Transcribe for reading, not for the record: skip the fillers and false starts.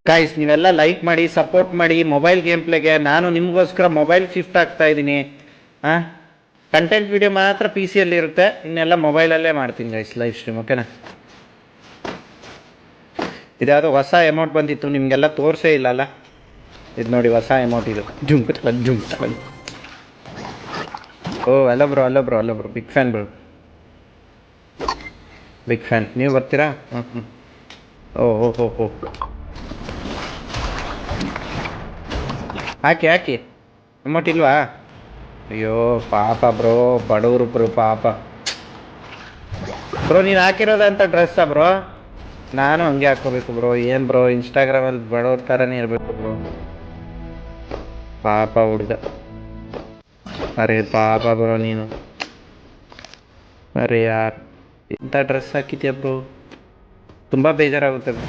Guys ನೀವೆಲ್ಲ like ಮಾಡಿ support ಮಾಡಿ ಮೊಬೈಲ್ ಗೇಮ್ ಪ್ಲೇಗೆ. ನಾನು ನಿಮಗೋಸ್ಕರ ಮೊಬೈಲ್ ಶಿಫ್ಟ್ ಆಗ್ತಾ ಇದ್ದೀನಿ. ಹಾಂ, ಕಂಟೆಂಟ್ ವಿಡಿಯೋ ಮಾತ್ರ ಪಿ ಸಿಯಲ್ಲಿ ಇರುತ್ತೆ, ಇನ್ನೆಲ್ಲ ಮೊಬೈಲಲ್ಲೇ ಮಾಡ್ತೀನಿ ಗೈಸ್ ಲೈವ್ ಸ್ಟ್ರೀಮ್. ಓಕೆನಾ? ಇದ್ಯಾವುದೋ ಹೊಸ ಅಮೌಂಟ್ ಬಂದಿತ್ತು, ನಿಮಗೆಲ್ಲ ತೋರಿಸೇ ಇಲ್ಲಲ್ಲ. ಇದು ನೋಡಿ ಹೊಸ ಅಮೌಂಟ್ ಇದು. ಜುಂಕ್ ತಗೊಂಡು ಓ ಅಲ್ಲ bro big fan bro, big fan. ನೀವು ಬರ್ತೀರಾ? ಹ್ಞೂ. ಓಹೋ ಹಾಕಿ ಅಮೌಂಟ್ ಇಲ್ವಾ? ಅಯ್ಯೋ ಪಾಪ ಬ್ರೋ, ಬಡವರು ಬ್ರೋ ಪಾಪ. ಬ್ರೋ ನೀನು ಹಾಕಿರೋದಂತ ಡ್ರೆಸ್ಸಾ ಬ್ರೋ? ನಾನು ಹಂಗೆ ಹಾಕೋಬೇಕು ಬ್ರೋ. ಏನು ಬ್ರೋ ಇನ್ಸ್ಟಾಗ್ರಾಮಲ್ಲಿ ಬಡವ್ರ ಥರನೇ ಇರಬೇಕು ಬ್ರೋ. ಪಾಪ ಹುಡುಗ. ಅರೆ ಪಾಪ ಬ್ರೋ ನೀನು. ಅರೆ ಯಾರ್ ಇಂಥ ಡ್ರೆಸ್ ಹಾಕಿದ್ಯಾ ಬ್ರೋ, ತುಂಬ ಬೇಜಾರಾಗುತ್ತೆ ಬ್ರೋ.